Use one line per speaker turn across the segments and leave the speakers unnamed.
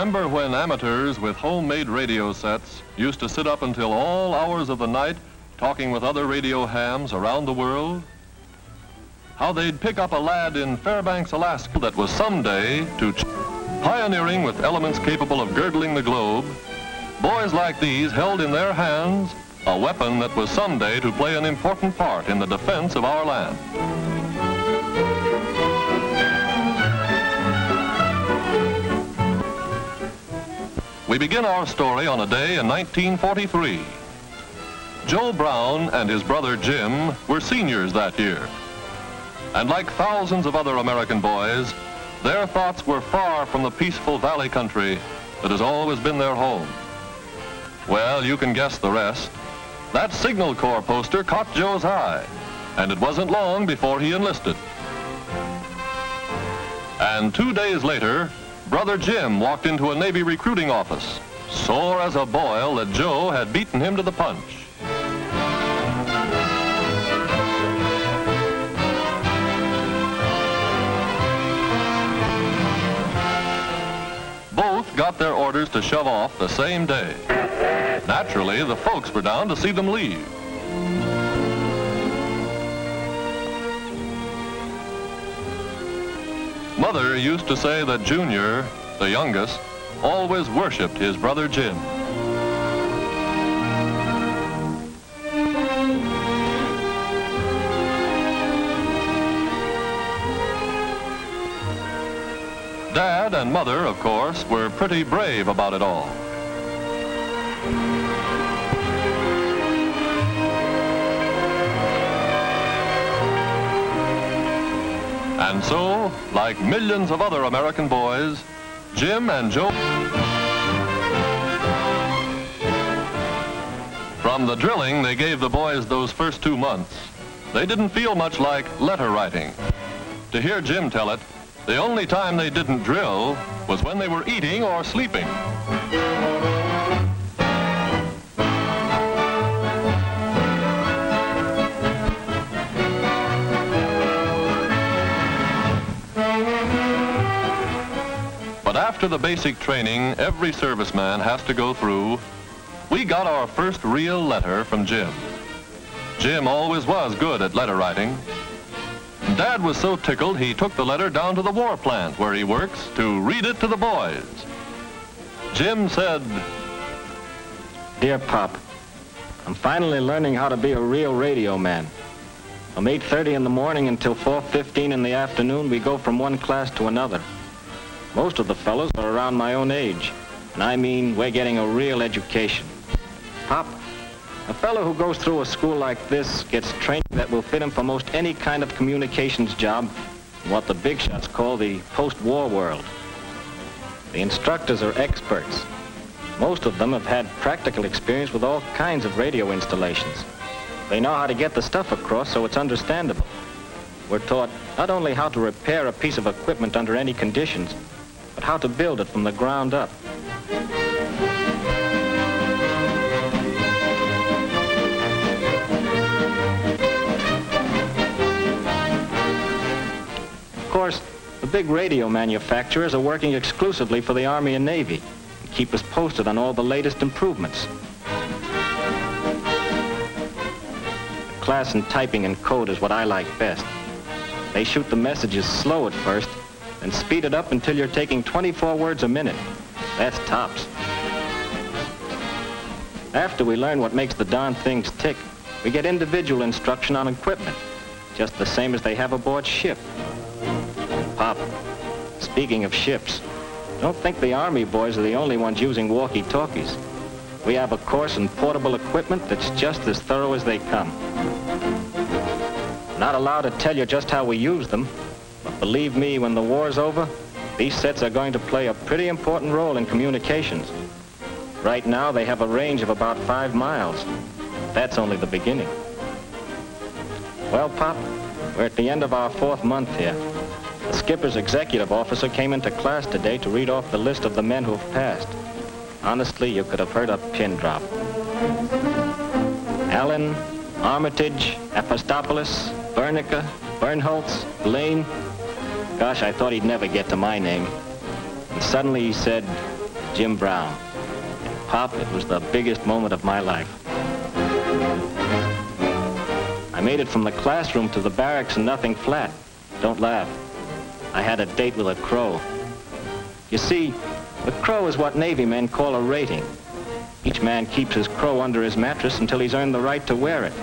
Remember when amateurs with homemade radio sets used to sit up until all hours of the night talking with other radio hams around the world? How they'd pick up a lad in Fairbanks, Alaska that was someday to pioneering with elements capable of girdling the globe. Boys like these held in their hands a weapon that was someday to play an important part in the defense of our land. We begin our story on a day in 1943. Joe Brown and his brother Jim were seniors that year. And like thousands of other American boys, their thoughts were far from the peaceful valley country that has always been their home. Well, you can guess the rest. That Signal Corps poster caught Joe's eye, and it wasn't long before he enlisted. And 2 days later, Brother Jim walked into a Navy recruiting office, sore as a boil that Joe had beaten him to the punch. Both got their orders to shove off the same day. Naturally, the folks were down to see them leave. Mother used to say that Junior, the youngest, always worshipped his brother Jim. Dad and Mother, of course, were pretty brave about it all. And so, like millions of other American boys, Jim and Joe... From the drilling they gave the boys those first 2 months, they didn't feel much like letter writing. To hear Jim tell it, the only time they didn't drill was when they were eating or sleeping. But after the basic training every serviceman has to go through, we got our first real letter from Jim. Jim always was good at letter writing. Dad was so tickled he took the letter down to the war plant where he works to read it to the boys. Jim said,
"Dear Pop, I'm finally learning how to be a real radio man. From 8:30 in the morning until 4:15 in the afternoon, we go from one class to another. Most of the fellows are around my own age, and I mean we're getting a real education. Pop, a fellow who goes through a school like this gets training that will fit him for most any kind of communications job, what the big shots call the post-war world. The instructors are experts. Most of them have had practical experience with all kinds of radio installations. They know how to get the stuff across so it's understandable. We're taught not only how to repair a piece of equipment under any conditions, but how to build it from the ground up. Of course, the big radio manufacturers are working exclusively for the Army and Navy and keep us posted on all the latest improvements. The class in typing and code is what I like best. They shoot the messages slow at first, then speed it up until you're taking 24 words a minute. That's tops. After we learn what makes the darn things tick, we get individual instruction on equipment, just the same as they have aboard ship. Pop, speaking of ships, don't think the Army boys are the only ones using walkie-talkies. We have a course in portable equipment that's just as thorough as they come. Not allowed to tell you just how we use them, but believe me, when the war's over, these sets are going to play a pretty important role in communications. Right now, they have a range of about 5 miles. That's only the beginning. Well, Pop, we're at the end of our 4th month here. The skipper's executive officer came into class today to read off the list of the men who have passed. Honestly, you could have heard a pin drop. Allen, Armitage, Apostopoulos, Bernica, Bernholtz, Blaine. Gosh, I thought he'd never get to my name. And suddenly he said, Jim Brown. Pop, it was the biggest moment of my life. I made it from the classroom to the barracks and nothing flat. Don't laugh. I had a date with a crow. You see, the crow is what Navy men call a rating. Each man keeps his crow under his mattress until he's earned the right to wear it.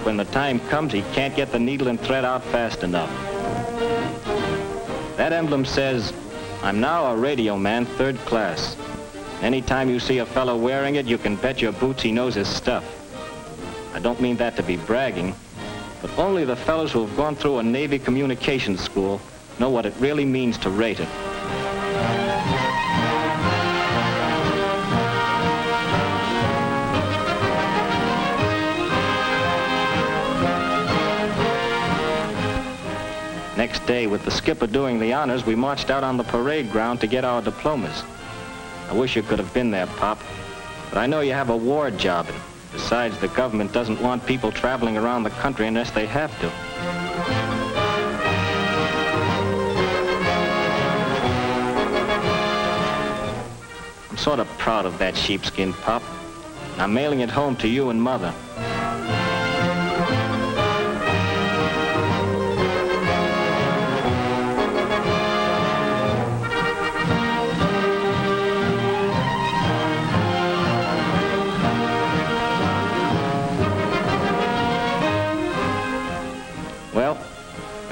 When the time comes, he can't get the needle and thread out fast enough. That emblem says, "I'm now a radio man, 3rd class." Anytime you see a fellow wearing it, you can bet your boots he knows his stuff. I don't mean that to be bragging, but only the fellows who have gone through a Navy communications school know what it really means to rate it. Next day, with the skipper doing the honors, we marched out on the parade ground to get our diplomas. I wish you could have been there, Pop, but I know you have a war job, and besides, the government doesn't want people traveling around the country unless they have to. I'm sort of proud of that sheepskin, Pop, and I'm mailing it home to you and Mother.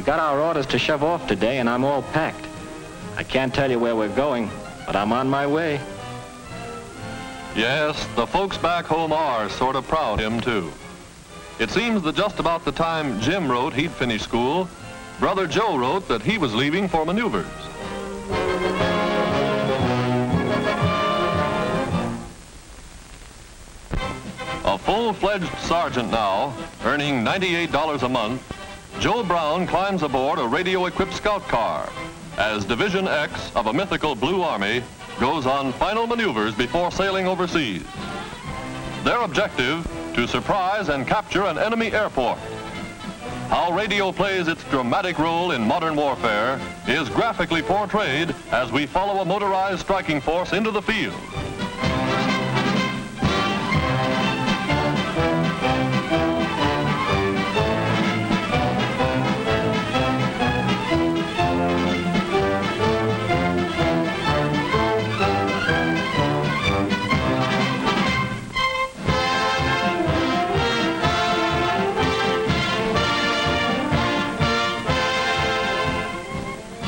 Got our orders to shove off today, and I'm all packed. I can't tell you where we're going, but I'm on my way.
Yes, the folks back home are sort of proud of him, too. It seems that just about the time Jim wrote he'd finished school, Brother Joe wrote that he was leaving for maneuvers. A full-fledged sergeant now, earning $98 a month, Joe Brown climbs aboard a radio-equipped scout car as Division X of a mythical Blue Army goes on final maneuvers before sailing overseas. Their objective, to surprise and capture an enemy airport. How radio plays its dramatic role in modern warfare is graphically portrayed as we follow a motorized striking force into the field.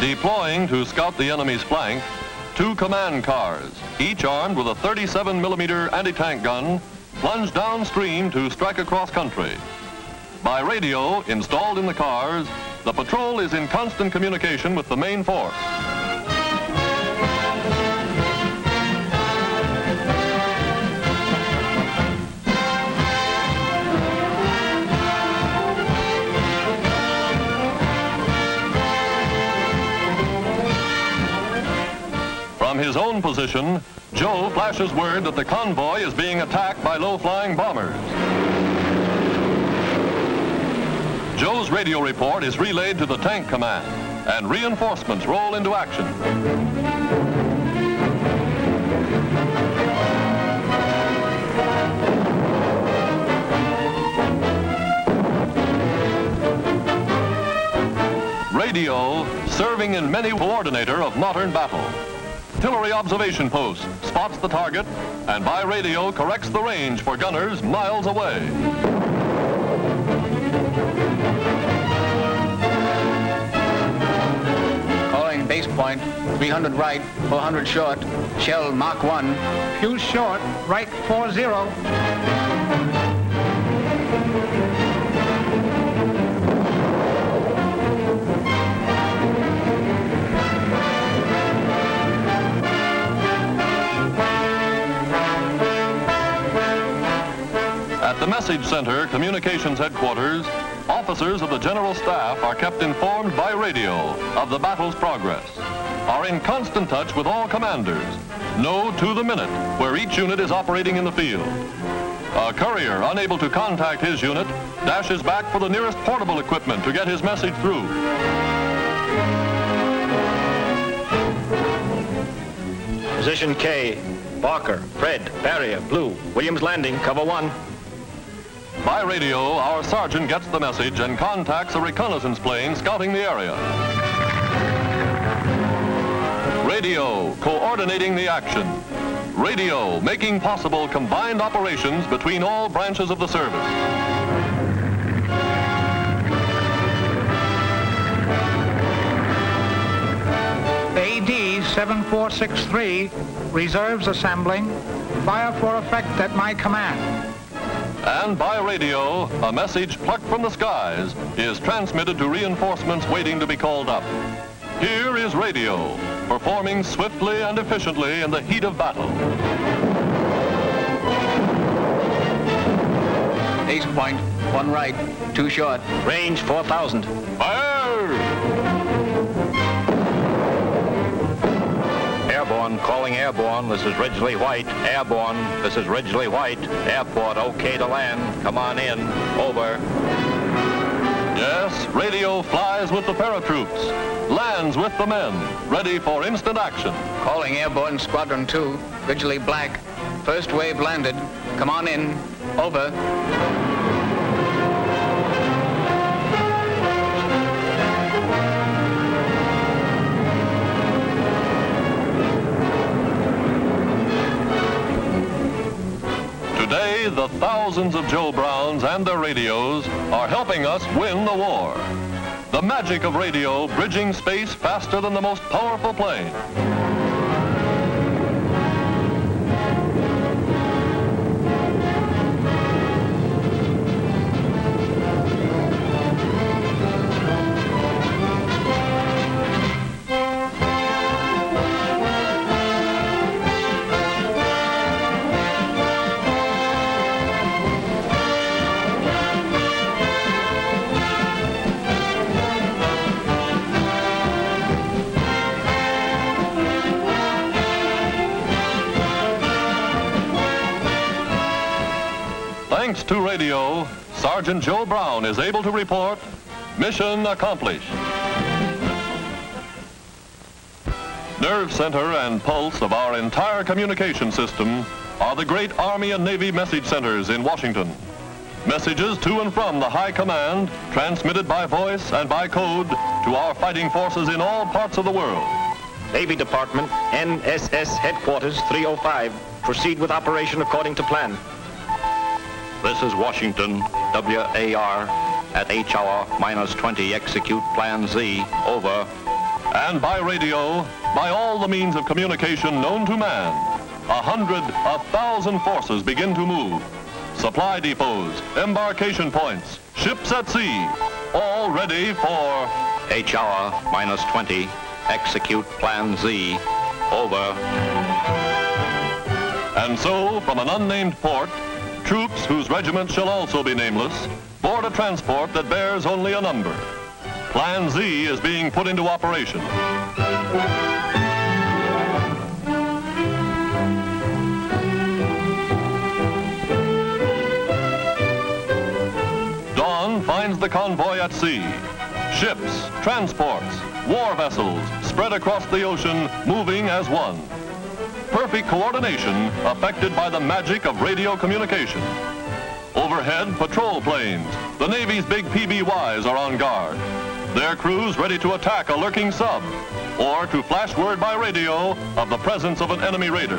Deploying to scout the enemy's flank, 2 command cars, each armed with a 37mm anti-tank gun, plunge downstream to strike across country. By radio installed in the cars, the patrol is in constant communication with the main force. From his own position, Joe flashes word that the convoy is being attacked by low-flying bombers. Joe's radio report is relayed to the tank command, and reinforcements roll into action. Radio, serving in many coordinator of modern battle. Artillery observation post spots the target and by radio corrects the range for gunners miles away.
Calling base point, 300 right, 400 short, shell Mach 1.
Fuse short, right 40.
At the Message Center, Communications Headquarters, officers of the General Staff are kept informed by radio of the battle's progress, are in constant touch with all commanders, know to the minute where each unit is operating in the field. A courier unable to contact his unit dashes back for the nearest portable equipment to get his message through.
Position K, Barker, Fred, Barrier, Blue, Williams Landing, cover 1.
By radio, our sergeant gets the message and contacts a reconnaissance plane scouting the area. Radio, coordinating the action. Radio, making possible combined operations between all branches of the service.
AD 7463, reserves assembling. Fire for effect at my command.
And by radio, a message plucked from the skies is transmitted to reinforcements waiting to be called up. Here is radio, performing swiftly and efficiently in the heat of battle.
Ace point, 1 right, 2 short.
Range 4,000.
Fire!
Airborne, calling airborne. This is Ridgely White. Airborne, this is Ridgely White. Airport, okay to land. Come on in. Over.
Yes, radio flies with the paratroops, lands with the men, ready for instant action.
Calling airborne squadron 2, Ridgely Black. First wave landed. Come on in. Over.
Today, the thousands of Joe Browns and their radios are helping us win the war. The magic of radio bridging space faster than the most powerful plane. Thanks to radio, Sergeant Joe Brown is able to report, mission accomplished. Nerve center and pulse of our entire communication system are the great Army and Navy message centers in Washington. Messages to and from the high command, transmitted by voice and by code to our fighting forces in all parts of the world.
Navy Department, NSS Headquarters 305. Proceed with operation according to plan.
This is Washington, WAR, at H hour -20, execute Plan Z, over.
And by radio, by all the means of communication known to man, 100, 1,000 forces begin to move. Supply depots, embarkation points, ships at sea, all ready for
H hour -20, execute Plan Z, over.
And so, from an unnamed port, troops whose regiment shall also be nameless board a transport that bears only a number. Plan Z is being put into operation. Dawn finds the convoy at sea. Ships, transports, war vessels spread across the ocean, moving as one. Perfect coordination affected by the magic of radio communication. Overhead, patrol planes. The Navy's big PBYs are on guard. Their crews ready to attack a lurking sub or to flash word by radio of the presence of an enemy raider.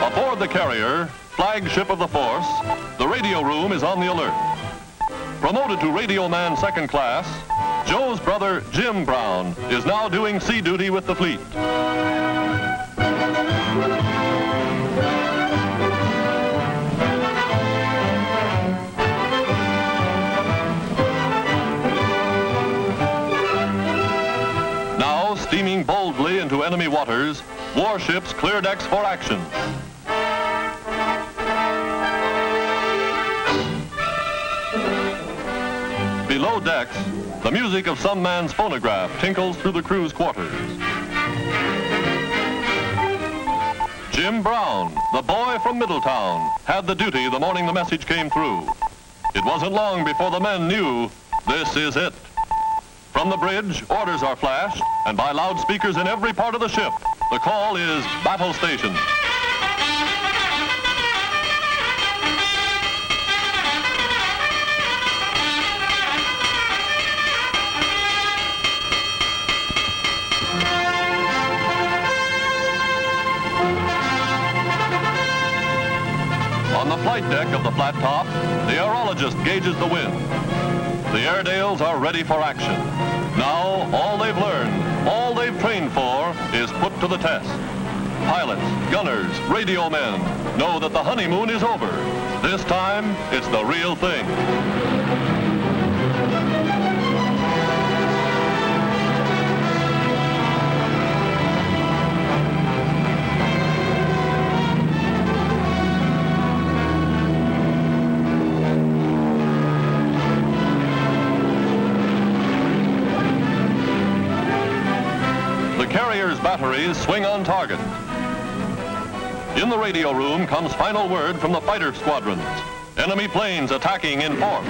Aboard the carrier, flagship of the force, the radio room is on the alert. Promoted to radio man second class, Joe's brother, Jim Brown, is now doing sea duty with the fleet. Now, steaming boldly into enemy waters, warships clear decks for action. Below decks, the music of some man's phonograph tinkles through the crew's quarters. Jim Brown, the boy from Middletown, had the duty the morning the message came through. It wasn't long before the men knew, this is it. From From the bridge, orders are flashed, and by loudspeakers in every part of the ship, the call is battle station. On the flight deck of the flat top, the aerologist gauges the wind. The Airedales are ready for action. Now, all they've learned, all they've trained for, is put to the test. Pilots, gunners, radio men know that the honeymoon is over. This time, it's the real thing. Carrier's batteries swing on target. In the radio room comes final word from the fighter squadrons. Enemy planes attacking in force.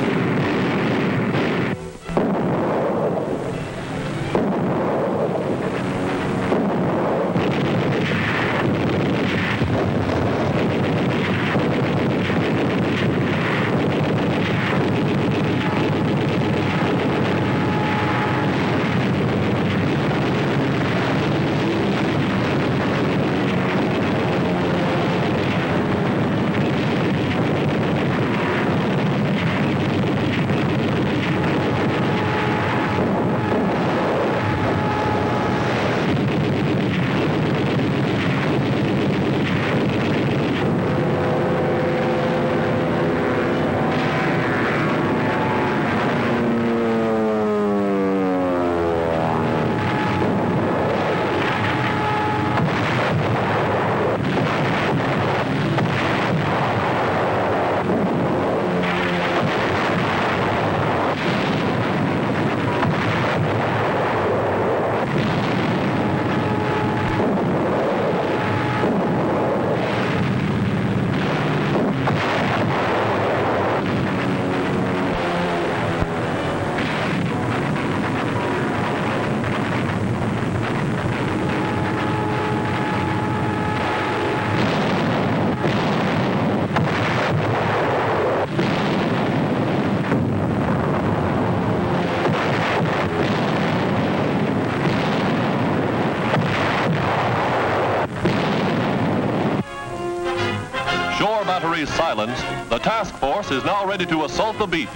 Batteries silenced, the task force is now ready to assault the beach.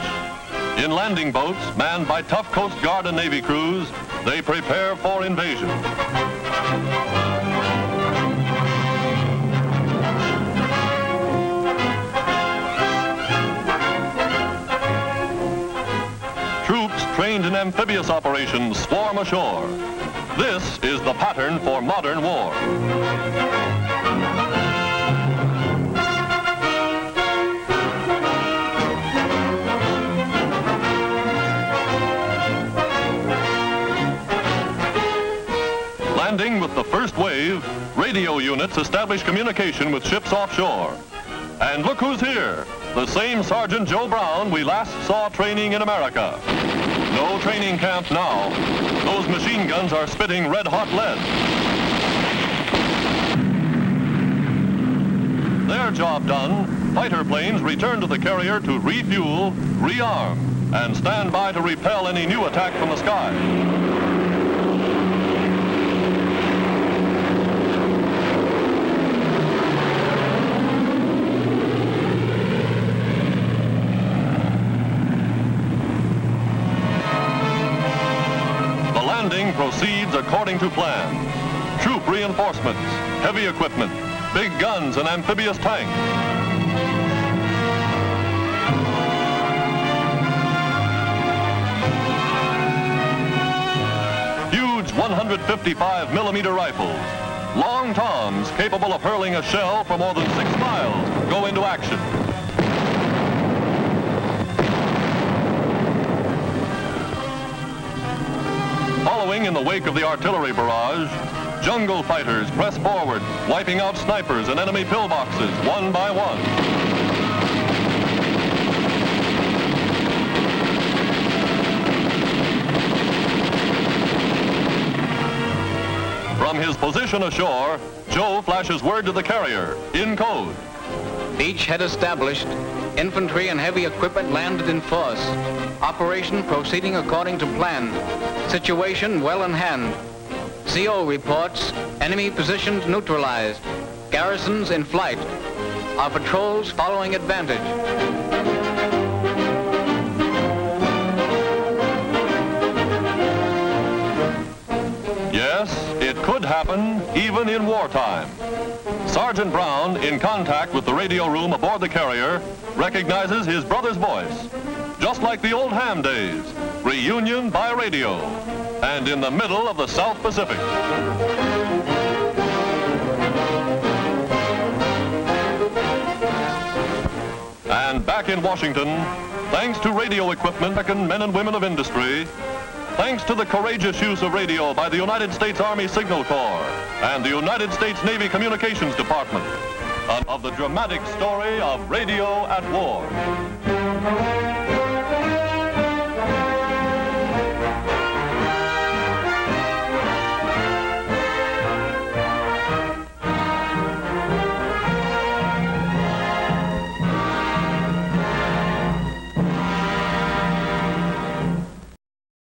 In landing boats, manned by tough Coast Guard and Navy crews, they prepare for invasion. Troops trained in amphibious operations swarm ashore. This is the pattern for modern war. Landing with the first wave, radio units establish communication with ships offshore. And look who's here, the same Sergeant Joe Brown we last saw training in America. No training camp now. Those machine guns are spitting red-hot lead. Their job done, fighter planes return to the carrier to refuel, rearm, and stand by to repel any new attack from the sky. Landing proceeds according to plan. Troop reinforcements, heavy equipment, big guns and amphibious tanks. Huge 155mm rifles, long toms capable of hurling a shell for more than 6 miles, go into action. Following in the wake of the artillery barrage, jungle fighters press forward, wiping out snipers and enemy pillboxes one by one. From his position ashore, Joe flashes word to the carrier in code.
Beach head established. Infantry and heavy equipment landed in force. Operation proceeding according to plan. Situation well in hand. CO reports, enemy positions neutralized. Garrisons in flight. Our patrols following advantage.
Yes, it could happen even in wartime. Sergeant Brown, in contact with the radio room aboard the carrier, recognizes his brother's voice. Just like the old ham days, reunion by radio, and in the middle of the South Pacific. And back in Washington, thanks to radio equipment, American men and women of industry, thanks to the courageous use of radio by the United States Army Signal Corps and the United States Navy Communications Department, of the dramatic story of Radio at War.